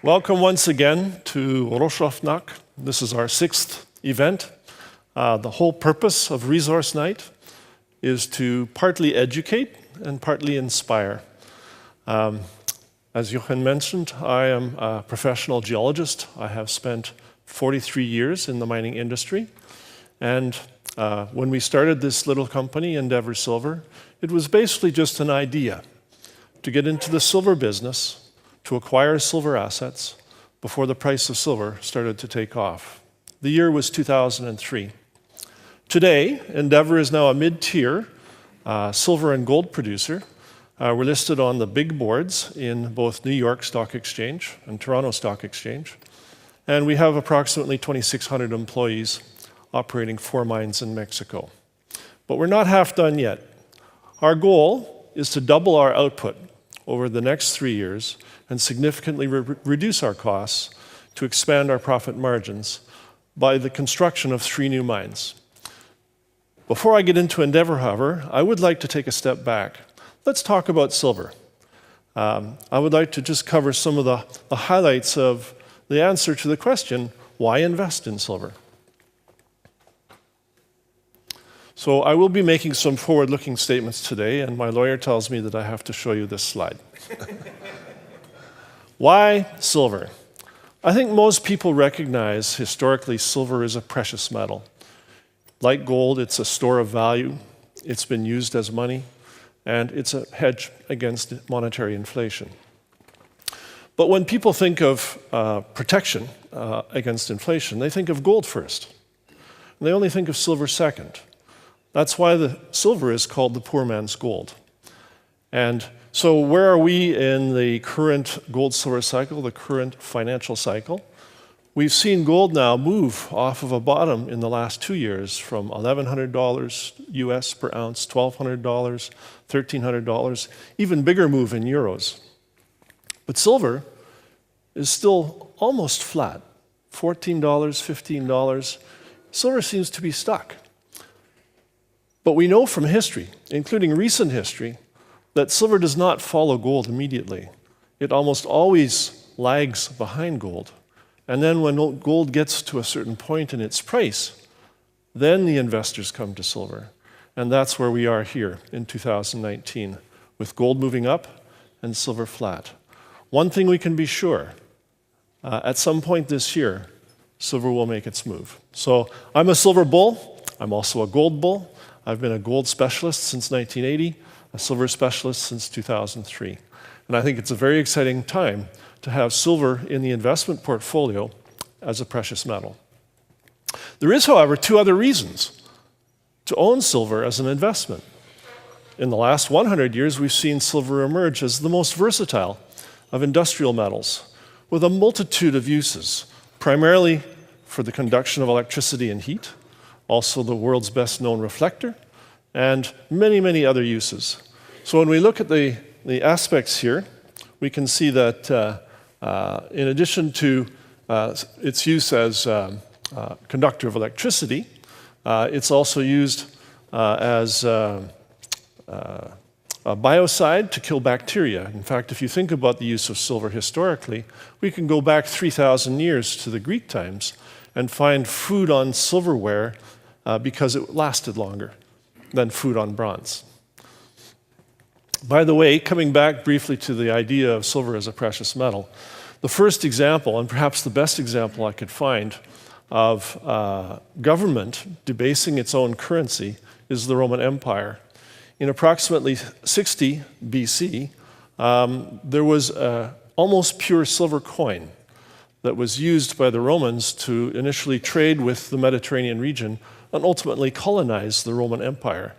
Welcome once again to Roshofnak. This is our 6th event. The whole purpose of Resource Night is to partly educate and partly inspire. As Jochen mentioned, I am a professional geologist. I have spent 43 years in the mining industry. And when we started this little company, Endeavour Silver, it was basically just an idea to get into the silver business, to acquire silver assets before the price of silver started to take off. The year was 2003. Today, Endeavour is now a mid-tier silver and gold producer. We're listed on the big boards in both New York Stock Exchange and Toronto Stock Exchange. And we have approximately 2,600 employees operating 4 mines in Mexico. But we're not half done yet. Our goal is to double our output over the next 3 years and significantly reduce our costs to expand our profit margins by the construction of 3 new mines. Before I get into Endeavour, however, I would like to take a step back. Let's talk about silver. I would like to just cover some of the highlights of the answer to the question, why invest in silver? So I will be making some forward-looking statements today, and my lawyer tells me that I have to show you this slide. Why silver? I think most people recognize historically silver is a precious metal. Like gold, it's a store of value. It's been used as money, and it's a hedge against monetary inflation. But when people think of protection against inflation, they think of gold first. And they only think of silver second. That's why the silver is called the poor man's gold. And so where are we in the current gold-silver cycle, the current financial cycle? We've seen gold now move off of a bottom in the last 2 years from $1,100 US per ounce, $1,200, $1,300, even bigger move in euros. But silver is still almost flat, $14, $15. Silver seems to be stuck. But we know from history, including recent history, that silver does not follow gold immediately. It almost always lags behind gold. And then when gold gets to a certain point in its price, then the investors come to silver. And that's where we are here in 2019, with gold moving up and silver flat. One thing we can be sure, at some point this year, silver will make its move. So I'm a silver bull. I'm also a gold bull. I've been a gold specialist since 1980, a silver specialist since 2003. And I think it's a very exciting time to have silver in the investment portfolio as a precious metal. There is, however, 2 other reasons to own silver as an investment. In the last 100 years, we've seen silver emerge as the most versatile of industrial metals, with a multitude of uses, primarily for the conduction of electricity and heat, also the world's best-known reflector, and many, many other uses. So when we look at the aspects here, we can see that in addition to its use as conductor of electricity, it's also used as a biocide to kill bacteria. In fact, if you think about the use of silver historically, we can go back 3,000 years to the Greek times and find food on silverware because it lasted longer than food on bronze. By the way, coming back briefly to the idea of silver as a precious metal, the first example, and perhaps the best example I could find, of government debasing its own currency is the Roman Empire. In approximately 60 BC, there was an almost pure silver coin that was used by the Romans to initially trade with the Mediterranean region and ultimately colonize the Roman Empire.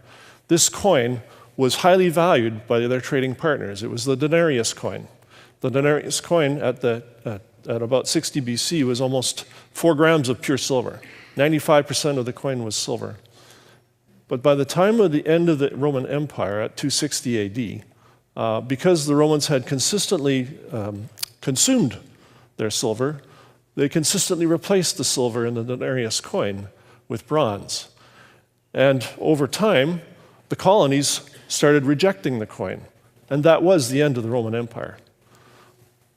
This coin was highly valued by their trading partners. It was the denarius coin. The denarius coin at about 60 BC was almost 4 grams of pure silver. 95% of the coin was silver. But by the time of the end of the Roman Empire at 260 AD, because the Romans had consistently consumed their silver, they consistently replaced the silver in the denarius coin with bronze. And over time, the colonies started rejecting the coin. And that was the end of the Roman Empire.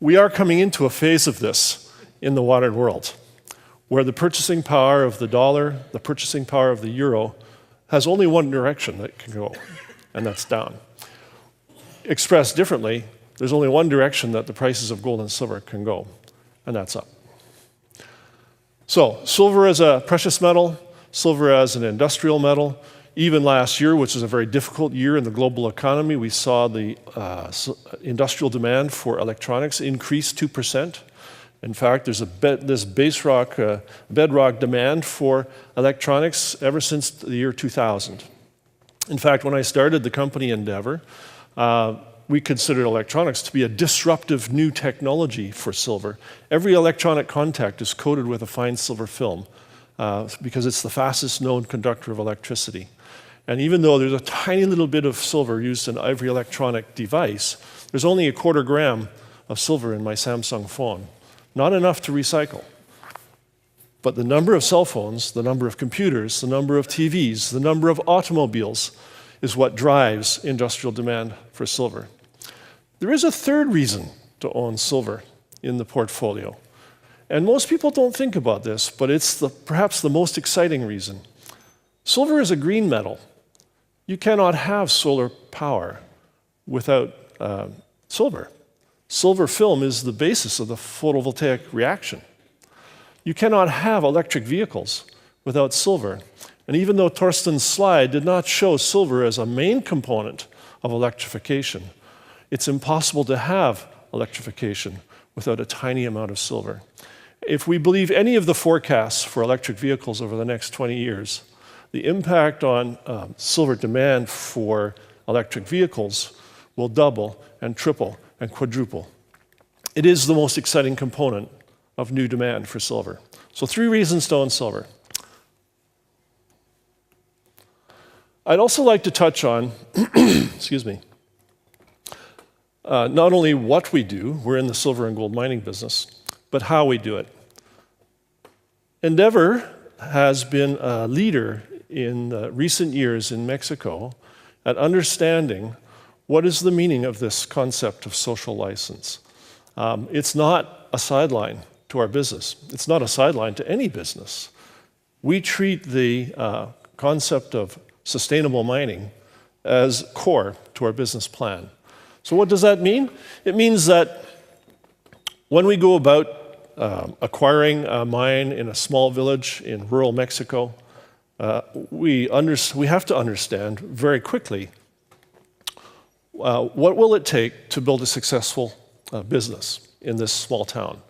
We are coming into a phase of this in the watered world, where the purchasing power of the dollar, the purchasing power of the euro, has only one direction that it can go, and that's down. Expressed differently, there's only one direction that the prices of gold and silver can go, and that's up. So, silver as a precious metal, silver as an industrial metal. Even last year, which was a very difficult year in the global economy, we saw the industrial demand for electronics increase 2%. In fact, there's this bedrock demand for electronics ever since the year 2000. In fact, when I started the company Endeavour, we considered electronics to be a disruptive new technology for silver. Every electronic contact is coated with a fine silver film because it's the fastest known conductor of electricity. And even though there's a tiny little bit of silver used in every electronic device, there's only a 1/4 gram of silver in my Samsung phone. Not enough to recycle. But the number of cell phones, the number of computers, the number of TVs, the number of automobiles is what drives industrial demand for silver. There is a third reason to own silver in the portfolio. And most people don't think about this, but it's perhaps the most exciting reason. Silver is a green metal. You cannot have solar power without silver. Silver film is the basis of the photovoltaic reaction. You cannot have electric vehicles without silver. And even though Torsten's slide did not show silver as a main component of electrification, it's impossible to have electrification without a tiny amount of silver. If we believe any of the forecasts for electric vehicles over the next 20 years, the impact on silver demand for electric vehicles will double and triple and quadruple. It is the most exciting component of new demand for silver. So 3 reasons to own silver. I'd also like to touch on, excuse me, not only what we do, we're in the silver and gold mining business, but how we do it. Endeavour has been a leader in recent years in Mexico at understanding what is the meaning of this concept of social license. It's not a sideline to our business. It's not a sideline to any business. We treat the concept of sustainable mining as core to our business plan. So what does that mean? It means that when we go about acquiring a mine in a small village in rural Mexico, we have to understand very quickly what will it take to build a successful business in this small town.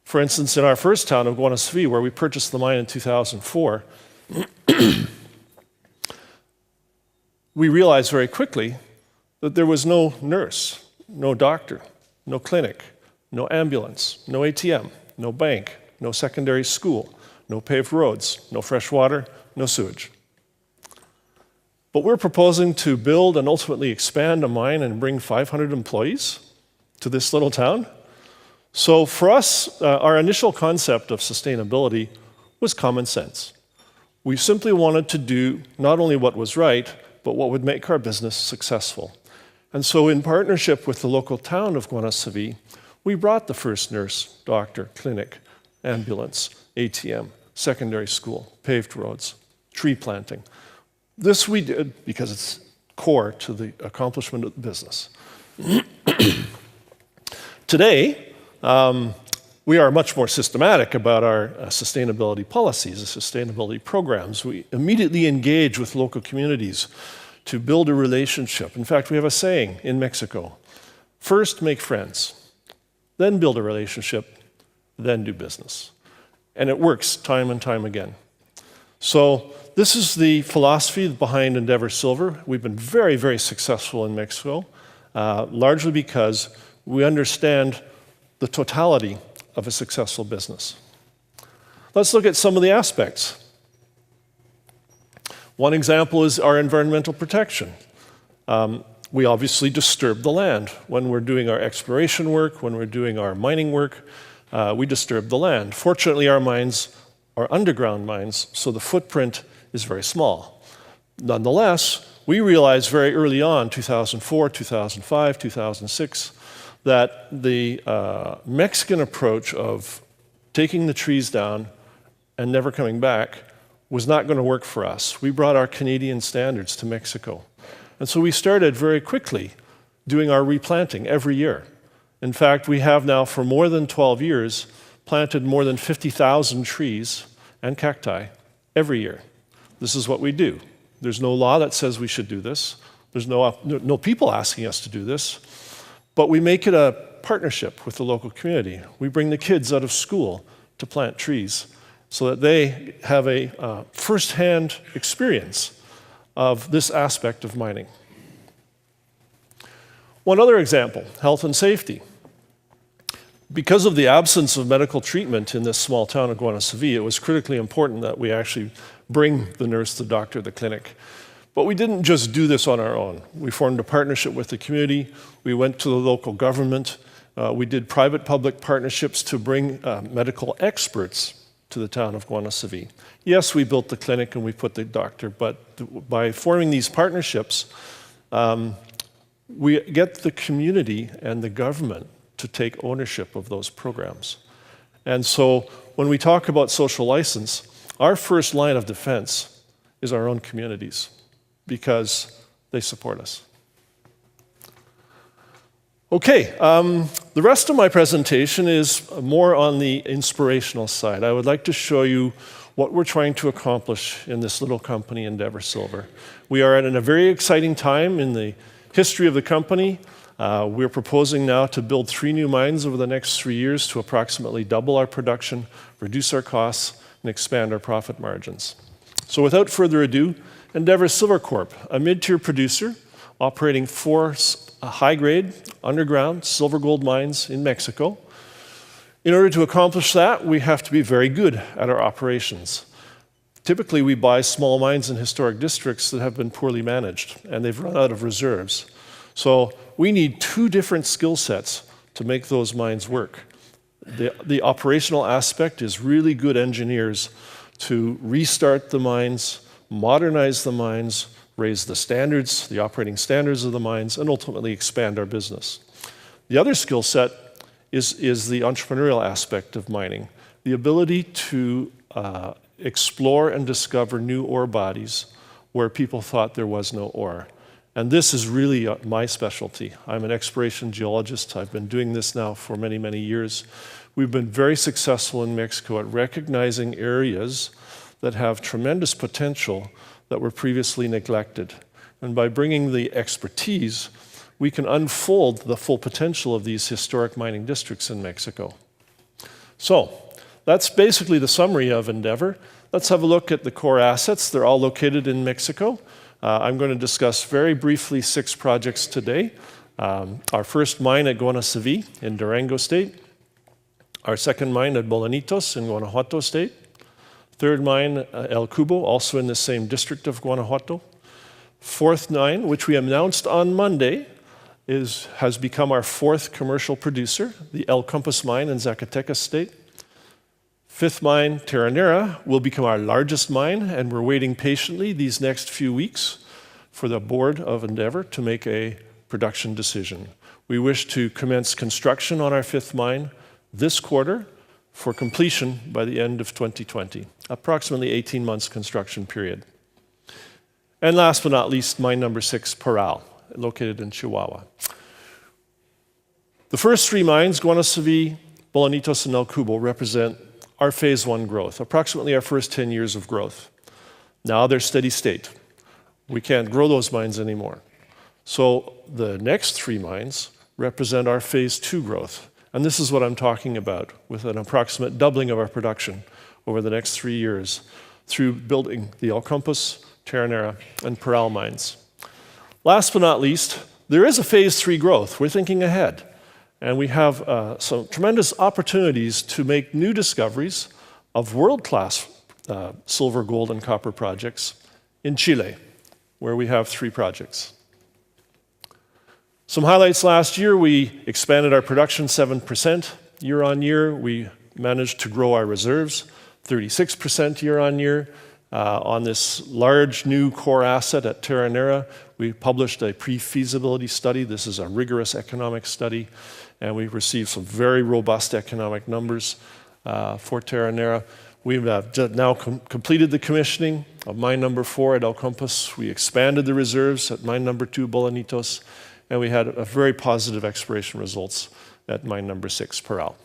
For instance, in our first town of Guanaceví, where we purchased the mine in 2004, we realized very quickly that there was no nurse, no doctor, no clinic, no ambulance, no ATM, no bank, no secondary school, no paved roads, no fresh water, no sewage. But we're proposing to build and ultimately expand a mine and bring 500 employees to this little town. So for us, our initial concept of sustainability was common sense. We simply wanted to do not only what was right, but what would make our business successful. And so in partnership with the local town of Guanaceví, we brought the first nurse, doctor, clinic, ambulance, ATM, secondary school, paved roads, tree planting. This we did because it's core to the accomplishment of the business. Today, we are much more systematic about our sustainability policies, the sustainability programs. We immediately engage with local communities to build a relationship. In fact, we have a saying in Mexico: first make friends, then build a relationship, then do business. And it works time and time again. So this is the philosophy behind Endeavour Silver. We've been very, very successful in Mexico, largely because we understand the totality of a successful business. Let's look at some of the aspects. One example is our environmental protection. We obviously disturb the land. When we're doing our exploration work, when we're doing our mining work, we disturb the land. Fortunately, our mines are underground mines, so the footprint is very small. Nonetheless, we realized very early on, 2004, 2005, 2006, that the Mexican approach of taking the trees down and never coming back was not going to work for us. We brought our Canadian standards to Mexico. And so we started very quickly doing our replanting every year. In fact, we have now for more than 12 years planted more than 50,000 trees and cacti every year. This is what we do. There's no law that says we should do this. There's no people asking us to do this. But we make it a partnership with the local community. We bring the kids out of school to plant trees so that they have a first-hand experience of this aspect of mining. One other example, health and safety. Because of the absence of medical treatment in this small town of Guanaceví, it was critically important that we actually bring the nurse, the doctor, the clinic. But we didn't just do this on our own. We formed a partnership with the community. We went to the local government. We did private-public partnerships to bring medical experts to the town of Guanaceví. Yes, we built the clinic and we put the doctor, but by forming these partnerships, we get the community and the government to take ownership of those programs. And so when we talk about social license, our first line of defense is our own communities because they support us. Okay, the rest of my presentation is more on the inspirational side. I would like to show you what we're trying to accomplish in this little company, Endeavour Silver. We are at a very exciting time in the history of the company. We're proposing now to build 3 new mines over the next 3 years to approximately double our production, reduce our costs, and expand our profit margins. So without further ado, Endeavour Silver Corp, a mid-tier producer operating 4 high-grade underground silver gold mines in Mexico. In order to accomplish that, we have to be very good at our operations. Typically, we buy small mines in historic districts that have been poorly managed, and they've run out of reserves. So we need 2 different skill sets to make those mines work. The operational aspect is really good engineers to restart the mines, modernize the mines, raise the standards, the operating standards of the mines, and ultimately expand our business. The other skill set is the entrepreneurial aspect of mining, the ability to explore and discover new ore bodies where people thought there was no ore. And this is really my specialty. I'm an exploration geologist. I've been doing this now for many, many years. We've been very successful in Mexico at recognizing areas that have tremendous potential that were previously neglected. And by bringing the expertise, we can unfold the full potential of these historic mining districts in Mexico. So that's basically the summary of Endeavour. Let's have a look at the core assets. They're all located in Mexico. I'm going to discuss very briefly 6 projects today. Our first mine at Guanaceví in Durango State. Our second mine at Bolañitos in Guanajuato State. Third mine, El Cubo, also in the same district of Guanajuato. Fourth mine, which we announced on Monday, has become our 4th commercial producer, the El Compass mine in Zacatecas State. 5th mine, Terranera, will become our largest mine, and we're waiting patiently these next few weeks for the board of Endeavour to make a production decision. We wish to commence construction on our 5th mine this quarter for completion by the end of 2020, approximately 18 months construction period. And last but not least, mine number 6, Parral, located in Chihuahua. The first 3 mines, Guanaceví, Bolañitos, and El Cubo, represent our phase 1 growth, approximately our first 10 years of growth. Now they're steady state. We can't grow those mines anymore. So the next 3 mines represent our phase 2 growth. And this is what I'm talking about, with an approximate doubling of our production over the next 3 years through building the El Compass, Terranera, and Parral mines. Last but not least, there is a phase 3 growth. We're thinking ahead. And we have some tremendous opportunities to make new discoveries of world-class silver, gold, and copper projects in Chile, where we have 3 projects. Some highlights last year, we expanded our production 7% year on year. We managed to grow our reserves 36% year on year, On this large new core asset at Terronera, we published a pre-feasibility study. This is a rigorous economic study, and we've received some very robust economic numbers for Terronera. We've now completed the commissioning of mine number 4 at El Compas. We expanded the reserves at mine number 2, Bolanitos, and we had a very positive exploration results at mine number 6, Parral.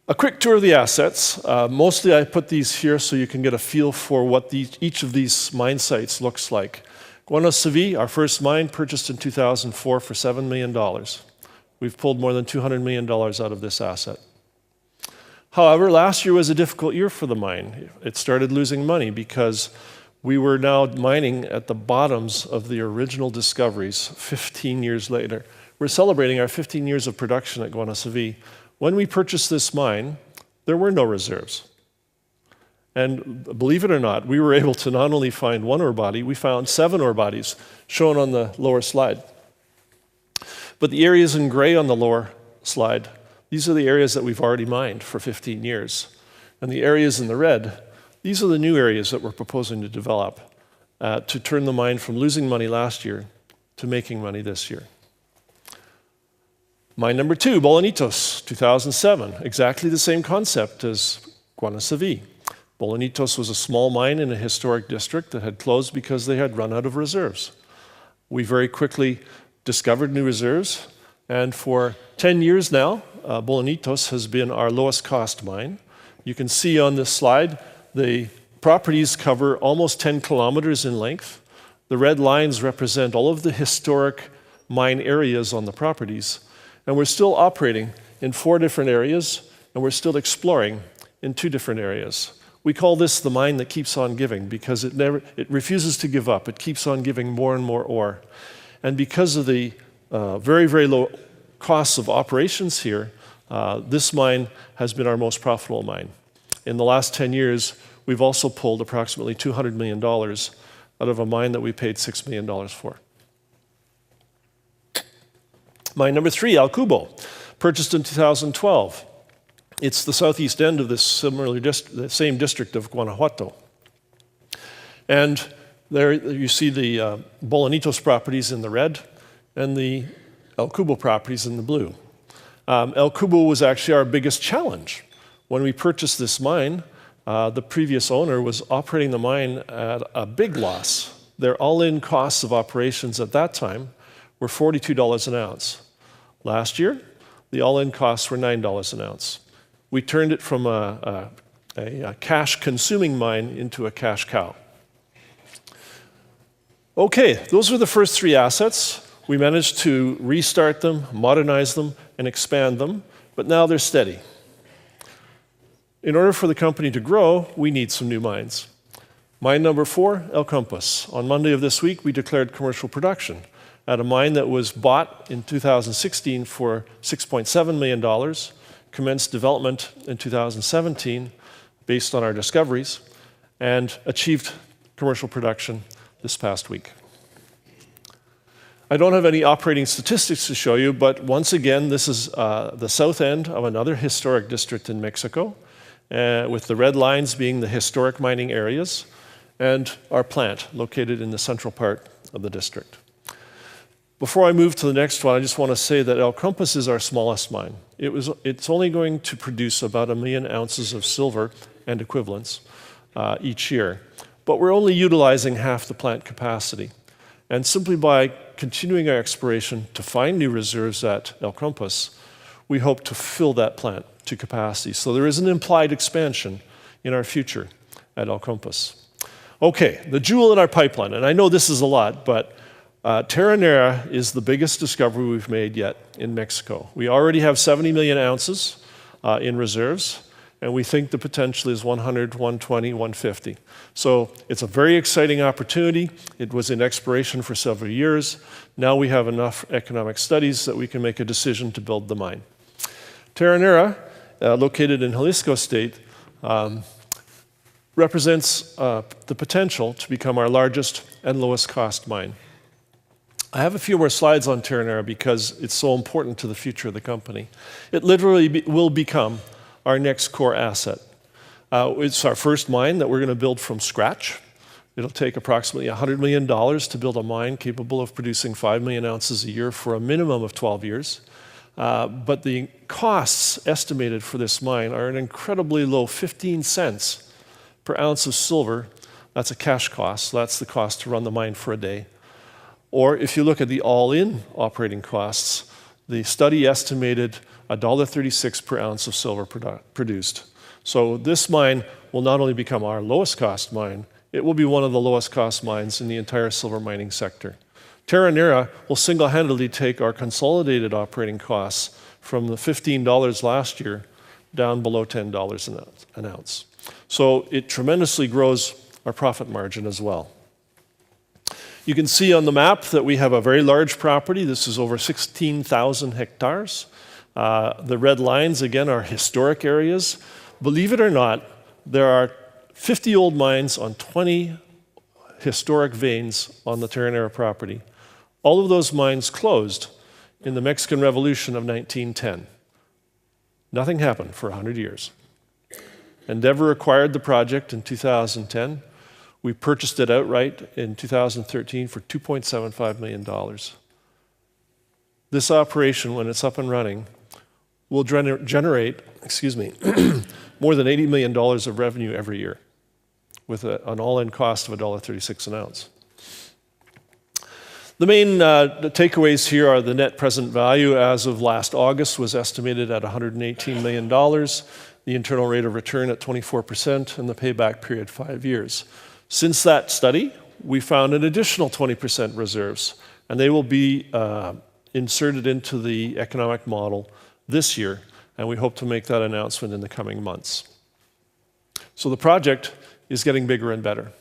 A quick tour of the assets. Mostly I put these here so you can get a feel for what each of these mine sites looks like. Guanaceví, our first mine, purchased in 2004 for $7 million. We've pulled more than $200 million out of this asset. However, last year was a difficult year for the mine. It started losing money because we were now mining at the bottoms of the original discoveries 15 years later. We're celebrating our 15 years of production at Guanaceví. When we purchased this mine, there were no reserves. And believe it or not, we were able to not only find one ore body, we found 7 ore bodies, shown on the lower slide. But the areas in gray on the lower slide, these are the areas that we've already mined for 15 years. And the areas in the red, these are the new areas that we're proposing to develop to turn the mine from losing money last year to making money this year. Mine number 2, Bolanitos, 2007, exactly the same concept as Guanaceví. Bolanitos was a small mine in a historic district that had closed because they had run out of reserves. We very quickly discovered new reserves, and for 10 years now, Bolanitos has been our lowest cost mine. You can see on this slide, the properties cover almost 10 kilometers in length. The red lines represent all of the historic mine areas on the properties. And we're still operating in 4 different areas, and we're still exploring in 2 different areas. We call this the mine that keeps on giving because it refuses to give up. It keeps on giving more and more ore. And because of the very, very low costs of operations here, this mine has been our most profitable mine. In the last 10 years, we've also pulled approximately $200 million out of a mine that we paid $6 million for. Mine number 3, El Cubo, purchased in 2012. It's the southeast end of this the same district of Guanajuato. And there you see the Bolanitos properties in the red and the El Cubo properties in the blue. El Cubo was actually our biggest challenge. When we purchased this mine, the previous owner was operating the mine at a big loss. Their all-in costs of operations at that time were $42 an ounce. Last year, the all-in costs were $9 an ounce. We turned it from a cash-consuming mine into a cash cow. Okay, those were the first 3 assets. We managed to restart them, modernize them, and expand them, but now they're steady. In order for the company to grow, we need some new mines. Mine number 4, El Compas. On Monday of this week, we declared commercial production at a mine that was bought in 2016 for $6.7 million, commenced development in 2017 based on our discoveries, and achieved commercial production this past week. I don't have any operating statistics to show you, but once again, this is the south end of another historic district in Mexico, with the red lines being the historic mining areas, and our plant located in the central part of the district. Before I move to the next one, I just want to say that El Compas is our smallest mine. It's only going to produce about 1 million ounces of silver and equivalents each year, but we're only utilizing half the plant capacity. And simply by continuing our exploration to find new reserves at El Compas, we hope to fill that plant to capacity. So there is an implied expansion in our future at El Compas. Okay, the jewel in our pipeline, and I know this is a lot, but Terronera is the biggest discovery we've made yet in Mexico. We already have 70 million ounces in reserves, and we think the potential is 100, 120, 150. So it's a very exciting opportunity. It was in exploration for several years. Now we have enough economic studies that we can make a decision to build the mine. Terronera, located in Jalisco State, represents the potential to become our largest and lowest cost mine. I have a few more slides on Terronera because it's so important to the future of the company. It literally will become our next core asset. It's our first mine that we're going to build from scratch. It'll take approximately $100 million to build a mine capable of producing 5 million ounces a year for a minimum of 12 years. But the costs estimated for this mine are an incredibly low 15 cents per ounce of silver. That's a cash cost. That's the cost to run the mine for a day. Or if you look at the all-in operating costs, the study estimated $1.36 per ounce of silver produced. So this mine will not only become our lowest cost mine, it will be one of the lowest cost mines in the entire silver mining sector. Terronera will single-handedly take our consolidated operating costs from the $15 last year down below $10 an ounce. So it tremendously grows our profit margin as well. You can see on the map that we have a very large property. This is over 16,000 hectares. The red lines, again, are historic areas. Believe it or not, there are 50 old mines on 20 historic veins on the Terronera property. All of those mines closed in the Mexican Revolution of 1910. Nothing happened for 100 years. Endeavour acquired the project in 2010. We purchased it outright in 2013 for $2.75 million. This operation, when it's up and running, will generate, more than $80 million of revenue every year with an all-in cost of $1.36 an ounce. The main takeaways here are the net present value as of last August was estimated at $118 million, the internal rate of return at 24%, and the payback period 5 years. Since that study, we found an additional 20% reserves, and they will be inserted into the economic model this year, and we hope to make that announcement in the coming months. So the project is getting bigger and better.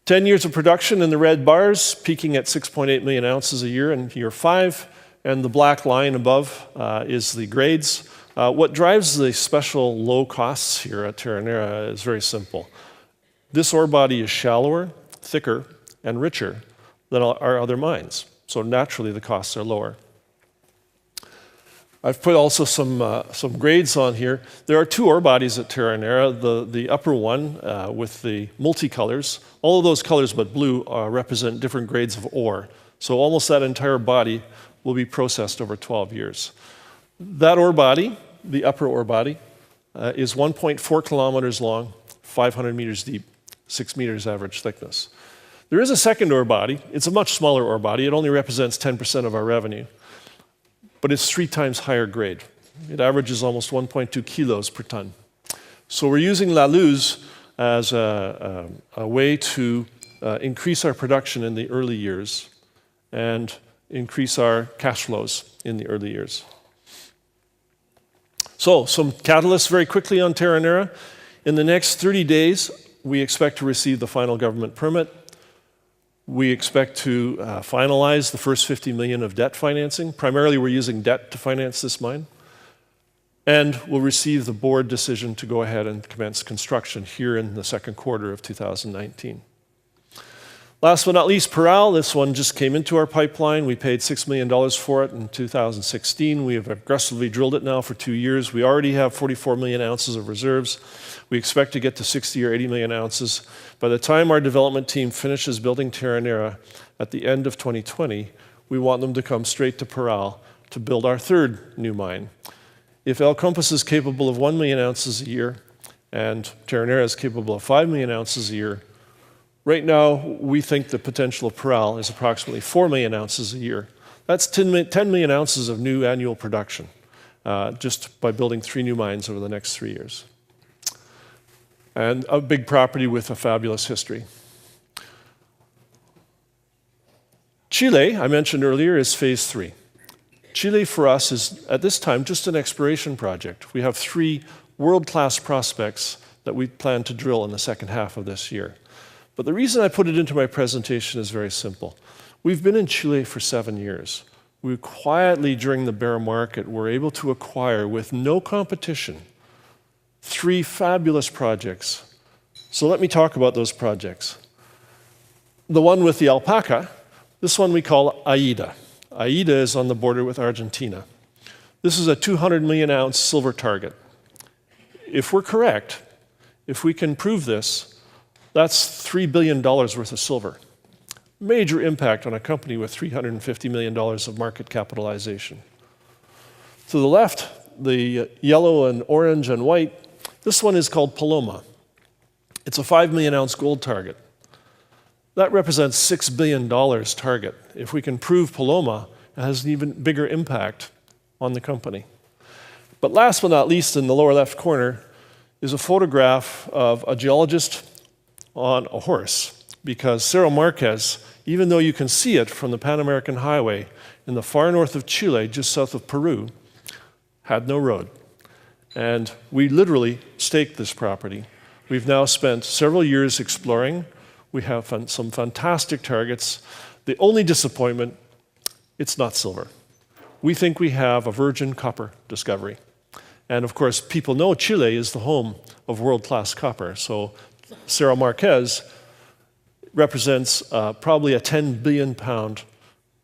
10 years of production in the red bars, peaking at 6.8 million ounces a year in year 5, and the black line above is the grades. What drives the special low costs here at Terronera is very simple. This ore body is shallower, thicker, and richer than our other mines, so naturally the costs are lower. I've put also some grades on here. There are 2 ore bodies at Terronera. The upper one with the multicolors, all of those colors but blue represent different grades of ore. So almost that entire body will be processed over 12 years. That ore body, the upper ore body, is 1.4 kilometers long, 500 meters deep, 6 meters average thickness. There is a second ore body. It's a much smaller ore body. It only represents 10% of our revenue, but it's 3 times higher grade. It averages almost 1.2 kilos per ton. So we're using La Luz as a way to increase our production in the early years and increase our cash flows in the early years. So some catalysts very quickly on Terronera. In the next 30 days, we expect to receive the final government permit. We expect to finalize the first $50 million of debt financing. Primarily, we're using debt to finance this mine. And we'll receive the board decision to go ahead and commence construction here in the second quarter of 2019. Last but not least, Parral. This one just came into our pipeline. We paid $6 million for it in 2016. We have aggressively drilled it now for 2 years. We already have 44 million ounces of reserves. We expect to get to 60 or 80 million ounces. By the time our development team finishes building Terronera at the end of 2020, we want them to come straight to Parral to build our third new mine. If El Compas is capable of 1 million ounces a year and Terronera is capable of 5 million ounces a year, right now we think the potential of Parral is approximately 4 million ounces a year. That's 10 million ounces of new annual production just by building 3 new mines over the next 3 years. And a big property with a fabulous history. Chile, I mentioned earlier, is phase 3. Chile for us is, at this time, just an exploration project. We have 3 world-class prospects that we plan to drill in the second half of this year. But the reason I put it into my presentation is very simple. We've been in Chile for 7 years. We quietly, during the bear market, were able to acquire, with no competition, 3 fabulous projects. So let me talk about those projects. The one with the alpaca, this one we call Aida. Aida is on the border with Argentina. This is a 200 million ounce silver target. if we're correct, if we can prove this, that's $3 billion worth of silver. Major impact on a company with $350 million of market capitalization. To the left, the yellow and orange and white, this one is called Paloma. It's a 5 million ounce gold target. That represents $6 billion target. If we can prove Paloma, it has an even bigger impact on the company. But last but not least, in the lower left corner, is a photograph of a geologist on a horse, because Cerro Marquez, even though you can see it from the Pan American Highway in the far north of Chile, just south of Peru, had no road. And we literally staked this property. We've now spent several years exploring. We have some fantastic targets. The only disappointment, it's not silver. We think we have a virgin copper discovery. And of course, people know Chile is the home of world-class copper. So Cerro Marquez represents probably a 10 billion pound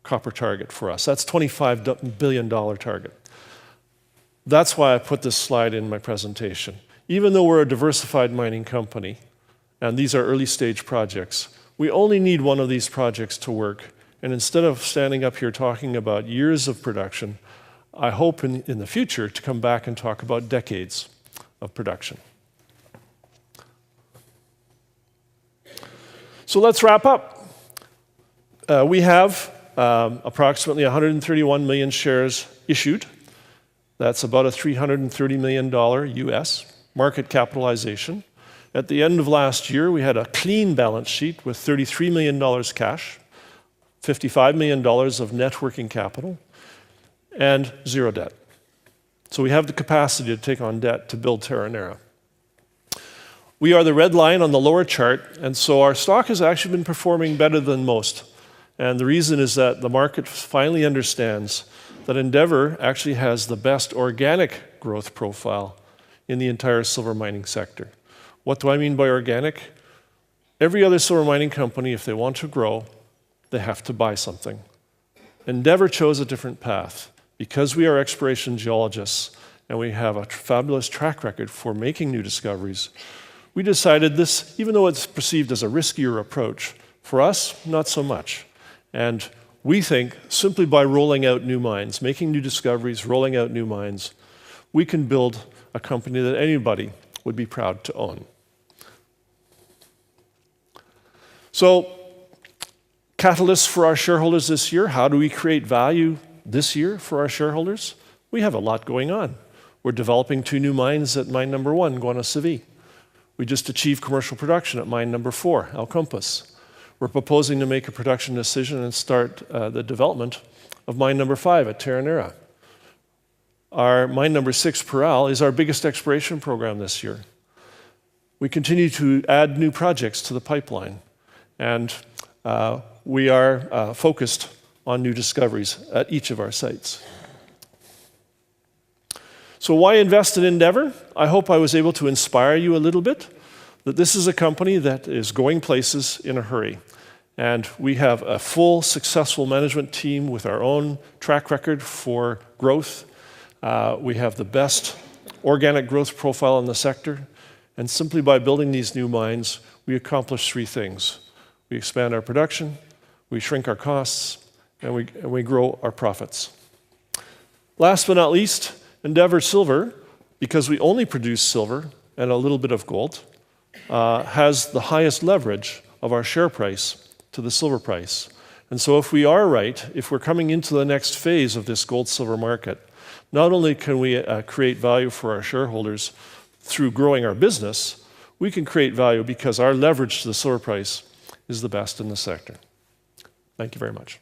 copper target for us. That's $25 billion target. That's why I put this slide in my presentation. Even though we're a diversified mining company, and these are early stage projects, we only need one of these projects to work. And instead of standing up here talking about years of production, I hope in the future to come back and talk about decades of production. So let's wrap up. We have approximately 131 million shares issued. That's about a $330 million US market capitalization. At the end of last year, we had a clean balance sheet with $33 million cash, $55 million of net working capital, and zero debt. So we have the capacity to take on debt to build Terronera. We are the red line on the lower chart, and so our stock has actually been performing better than most. And the reason is that the market finally understands that Endeavour actually has the best organic growth profile in the entire silver mining sector. What do I mean by organic? Every other silver mining company, if they want to grow, they have to buy something. Endeavour chose a different path. Because we are exploration geologists and we have a fabulous track record for making new discoveries, we decided this, even though it's perceived as a riskier approach, for us, not so much. And we think simply by rolling out new mines, making new discoveries, rolling out new mines, we can build a company that anybody would be proud to own. So, catalysts for our shareholders this year. How do we create value this year for our shareholders? We have a lot going on. We're developing 2 new mines at mine number 1, Guanaceví. We just achieved commercial production at mine number 4, El Compass. We're proposing to make a production decision and start the development of mine number 5 at Terronera. Our mine number 6, Peral, is our biggest exploration program this year. We continue to add new projects to the pipeline, and we are focused on new discoveries at each of our sites. So why invest in Endeavour? I hope I was able to inspire you a little bit, that this is a company that is going places in a hurry. And we have a full, successful management team with our own track record for growth. We have the best organic growth profile in the sector. And simply by building these new mines, we accomplish 3 things. We expand our production, we shrink our costs, and we grow our profits. Last but not least, Endeavour Silver, because we only produce silver and a little bit of gold, has the highest leverage of our share price to the silver price. And so if we are right, if we're coming into the next phase of this gold-silver market, not only can we create value for our shareholders through growing our business, we can create value because our leverage to the silver price is the best in the sector. Thank you very much.